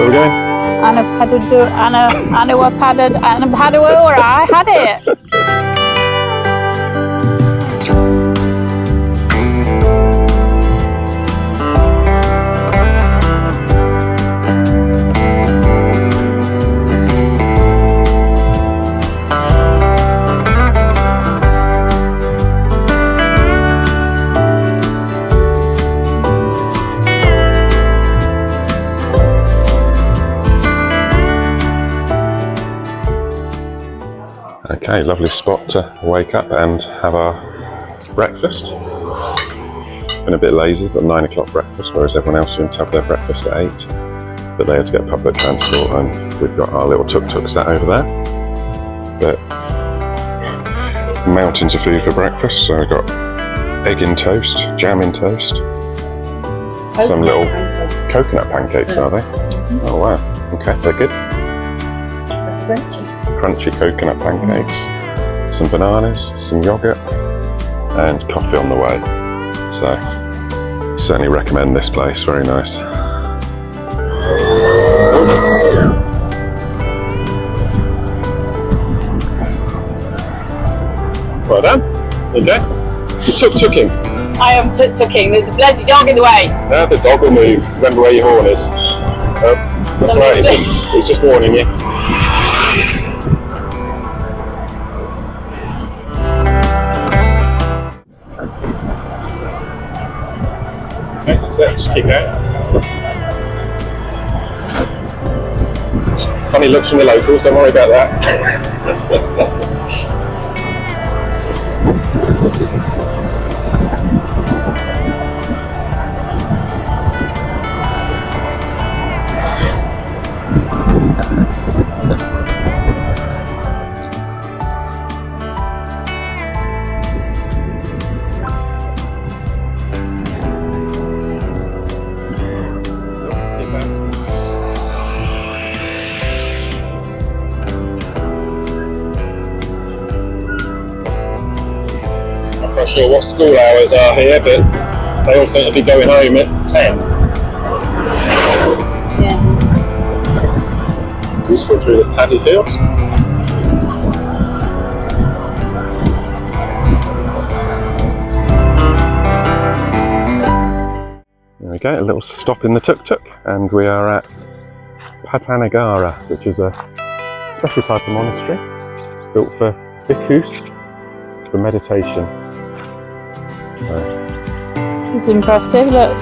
Where are we going? Anuradhapura. I had it. Okay, lovely spot to wake up and have our breakfast. Been a bit lazy, got 9 o'clock breakfast, whereas everyone else seemed to have their breakfast at 8. But they had to get public transport, and we've got our little tuk-tuk sat over there. But mountains of food for breakfast, so I've got egg in toast, jam in toast, some little coconut pancakes, are they? Oh wow, okay, they're good. Crunchy coconut pancakes, some bananas, some yogurt, and coffee on the way. So, certainly recommend this place, very nice. Well done. Okay. You tuk-tuking. I am tuk-tuking. There's a bloody dog in the way. Now the dog will move. Remember where your horn is. That's right, it's just warning you. Okay, that's it, just keep going. Funny looks from the locals, don't worry about that. I'm not sure what school hours are here, but they all seem to be going home at 10. Yeah. Useful through the paddy fields. There we go, a little stop in the tuk-tuk, and we are at Patanagara, which is a special type of monastery built for bhikkhus for meditation. This is impressive, look.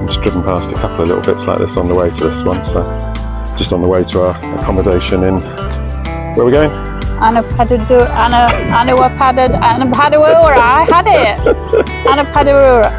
I'm just driven past a couple of little bits like this on the way to this one, so just on the way to our accommodation in, where are we going? Anuradhapura. I had it. Anuradhapura.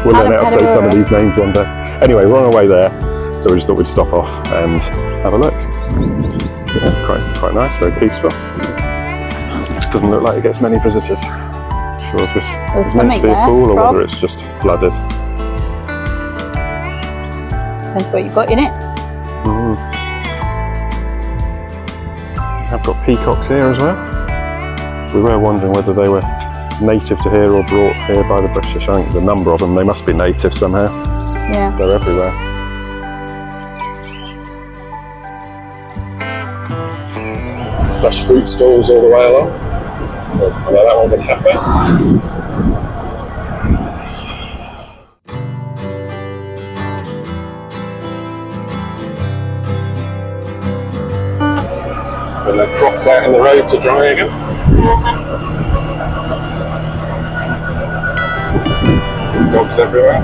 We'll learn how to say some of these names one day. Anyway, we're on our way there, so we just thought we'd stop off and have a look. Yeah, quite nice, very peaceful. Doesn't look like it gets many visitors. Not sure if this is meant to be a pool or whether it's just flooded. Depends what you got in it. I've got peacocks here as well. We were wondering whether they were native to here or brought here by the British. I think there's a number of them. They must be native somehow. Yeah. They're everywhere. Fresh fruit stalls all the way along. I know that one's a cafe. And the crops out in the road to dry again. Dogs everywhere.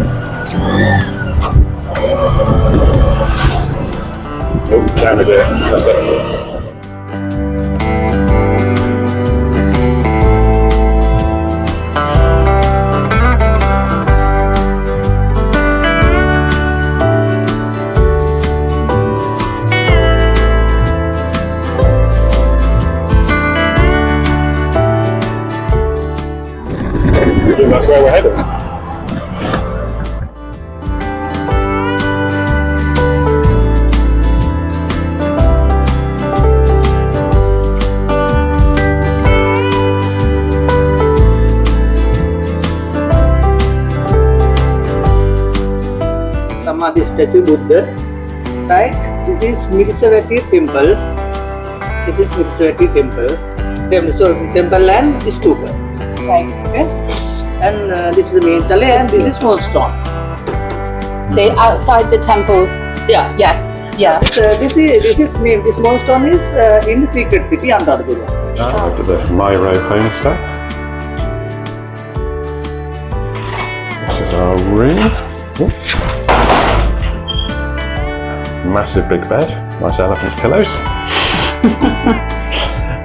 Oh, down a bit. That's it. That's where we're headed. statue Buddha. Right? This is Mirsavati temple. This is Mirsavati temple. Temple and stupa. Okay. Okay? And this is the Mihintale and this is small stone. The outside the temples. Yeah. Yeah. Yeah. This name. This small stone is in the secret city Anuradhapura. After the Myro homestay. This is our room. Ooh. Massive big bed, nice elephant pillows,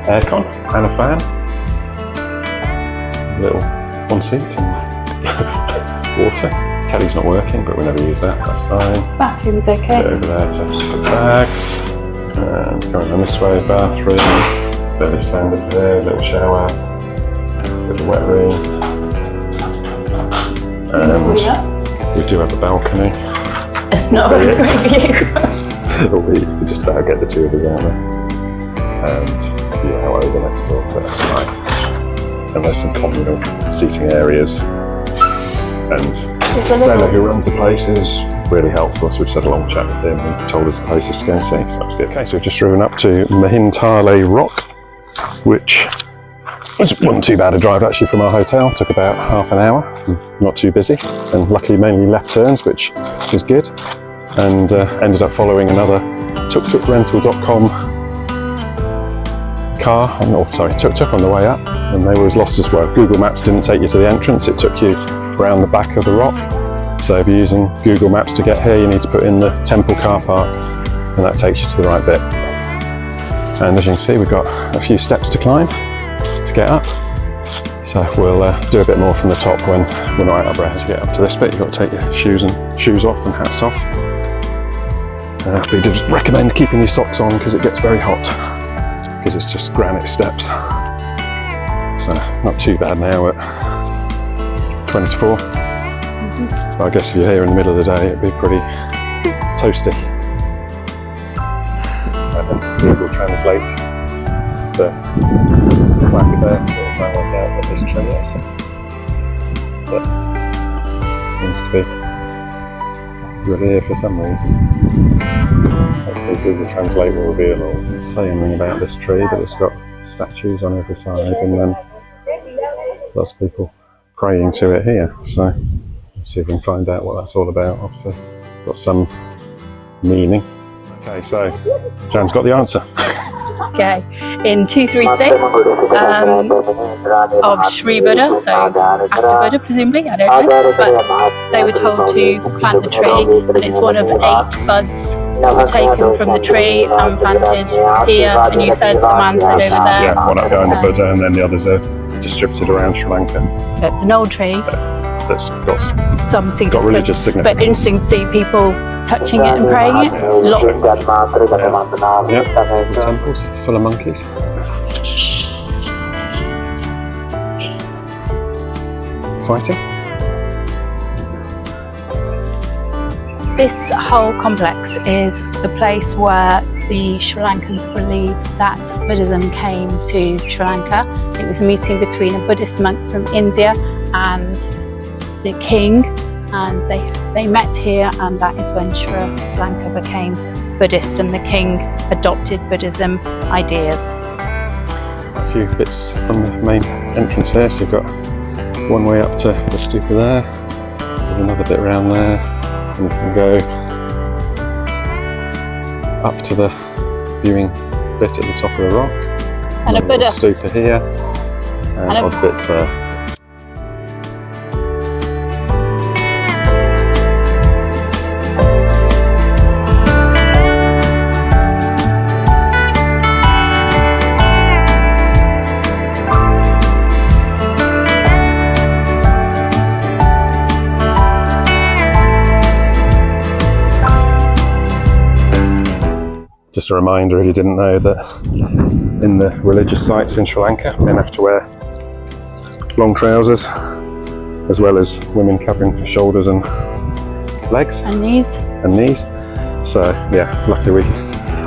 aircon and a fan, little ensuite and water. Telly's not working, but we never use that, so that's fine. Bathroom's okay. Go over there to put bags, and going on this way, bathroom, fairly standard there, little shower, little wet room, and we do have a balcony. It's not a great view. We could just about get the two of us out there, and yeah, out over next door, but that's fine. And there's some communal seating areas, and the seller who runs the place is really helpful, so we just had a long chat with him. He told us the places to go and see, so that's good. Okay, so we've just driven up to Mihintale Rock, which wasn't too bad a drive actually from our hotel. Took about half an hour, not too busy, and luckily mainly left turns, which was good. And ended up following another TukTukrental.com TukTuk on the way up, and they were as lost as well. Google Maps didn't take you to the entrance, it took you around the back of the rock. So if you're using Google Maps to get here, you need to put in the temple car park, and that takes you to the right bit. And as you can see, we've got a few steps to climb to get up. So we'll do a bit more from the top when we're not out of breath. To get up to this bit, you've got to take your shoes off and hats off. But you just recommend keeping your socks on because it gets very hot, because it's just granite steps. So not too bad now at 20 to 4. But I guess if you're here in the middle of the day, it'd be pretty toasty. And then Google Translate the map there, so we'll try and work out what this tree is. But it seems to be good here for some reason. Hopefully Google Translate will reveal or say anything about this tree, but it's got statues on every side, and then lots of people praying to it here. So we'll see if we can find out what that's all about. Obviously got some meaning. Okay, so Jan's got the answer. Okay, in 236 of Sri Buddha, so after Buddha presumably, I don't know, but they were told to plant the tree, and it's one of 8 buds that were taken from the tree and planted here, and you said the man said over there. Yeah, one up behind the Buddha, and then the others are distributed around Sri Lanka. So it's an old tree. That's got Some significance, got religious significance. but interesting to see people touching it and praying it. Lots of yeah, the temples full of monkeys. Fighting. This whole complex is the place where the Sri Lankans believe that Buddhism came to Sri Lanka. It was a meeting between a Buddhist monk from India and the king, and they met here, and that is when Sri Lanka became Buddhist and the king adopted Buddhism ideas. A few bits from the main entrance here, so you've got one way up to the stupa there, there's another bit around there, and you can go up to the viewing bit at the top of the rock, And a Buddha. stupa here, and odd bits there. Just a reminder, if you didn't know, that in the religious sites in Sri Lanka, men have to wear long trousers, as well as women covering shoulders and legs And these. and knees. So yeah, luckily we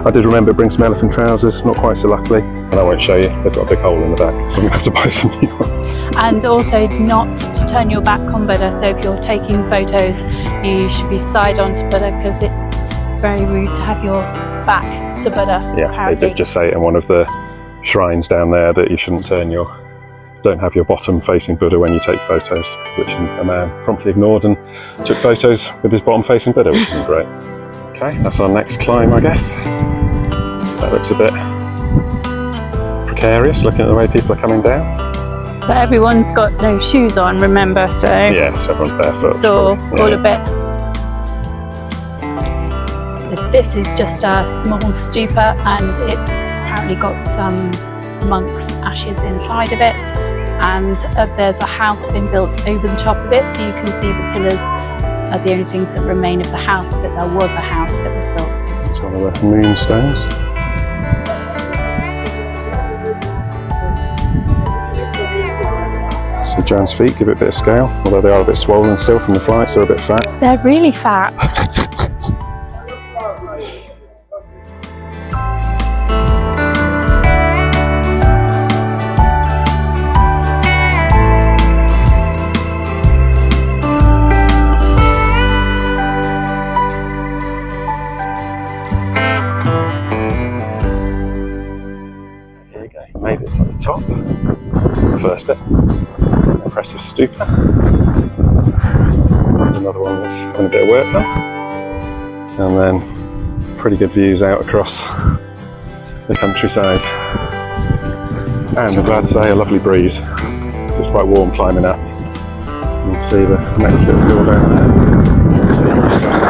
I did remember bring some elephant trousers, not quite so luckily, and I won't show you. They've got a big hole in the back, so I'm gonna have to buy some new ones. And also not to turn your back on Buddha. So if you're taking photos, you should be side on to Buddha, because it's very rude to have your back to Buddha. Yeah, apparently. they did just say it in one of the shrines down there that you shouldn't don't have your bottom facing Buddha when you take photos, which a man promptly ignored and took photos with his bottom facing Buddha, which isn't great. Okay, that's our next climb, I guess. That looks a bit precarious, looking at the way people are coming down. But everyone's got no shoes on, remember, so Yeah, so everyone's barefoot. it's all a bit. This is just a small stupa, and it's apparently got some monks' ashes inside of it, and there's a house being built over the top of it, so you can see the pillars are the only things that remain of the house, but there was a house that was built. It's one of the moonstones. So Jan's feet give it a bit of scale, although they are a bit swollen still from the flights, they're a bit fat. They're really fat. Made it to the top, the first bit, impressive stupa, and another one that's having a bit of work done, and then pretty good views out across the countryside, and I'm glad to say a lovely breeze. It's quite warm climbing up. You can see the next little hill down there, so you can just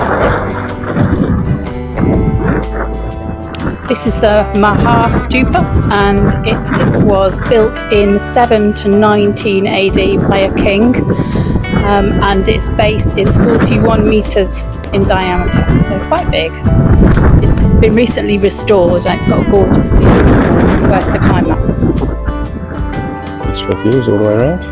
This is the Maha Stupa, and it was built in 7 to 19 AD by a king, and its base is 41 metres in diameter, so quite big. It's been recently restored and it's got a gorgeous view, so worth the climb up. Beautiful views all the way around.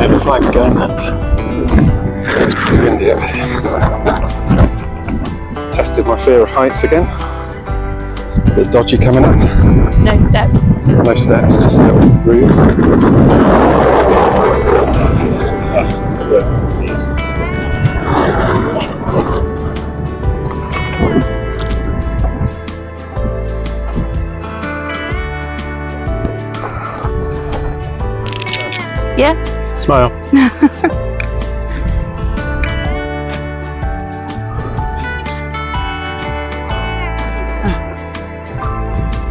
The flag's going nuts. It's pretty windy up here. Tested my fear of heights again. A bit dodgy coming up. No steps. No steps, just little roofs. Yeah. Smile.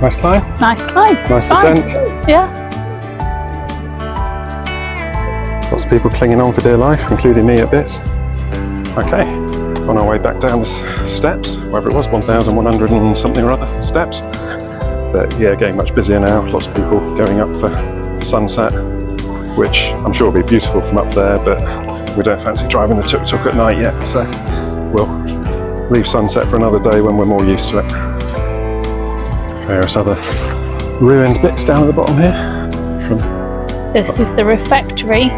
Nice climb. Nice climb. Nice It's fine. descent. Yeah. Lots of people clinging on for dear life, including me at bits. Okay, on our way back down the steps, whatever it was, 1,100 and something or other steps. But yeah, getting much busier now. Lots of people going up for sunset, which I'm sure will be beautiful from up there, but we don't fancy driving the tuk-tuk at night yet, so we'll leave sunset for another day when we're more used to it. Various other ruined bits down at the bottom here. This is the refectory.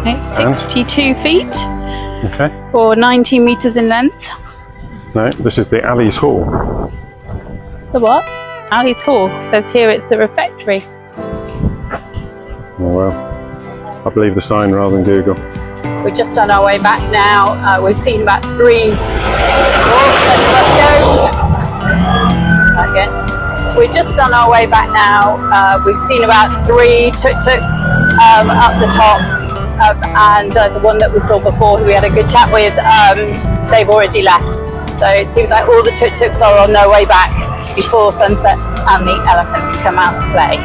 It's 62 feet Okay. or 19 metres in length. No, this is the Ali's Hall. The what? Ali's Hall. Says here it's the refectory. Oh well, I believe the sign rather than Google. We're just on our way back now. We've seen about 3. Let's go. Again. We're just on our way back now. We've seen about 3 tuk-tuks up the top, and the one that we saw before, who we had a good chat with, they've already left. So it seems like all the tuk-tuks are on their way back before sunset, and the elephants come out to play.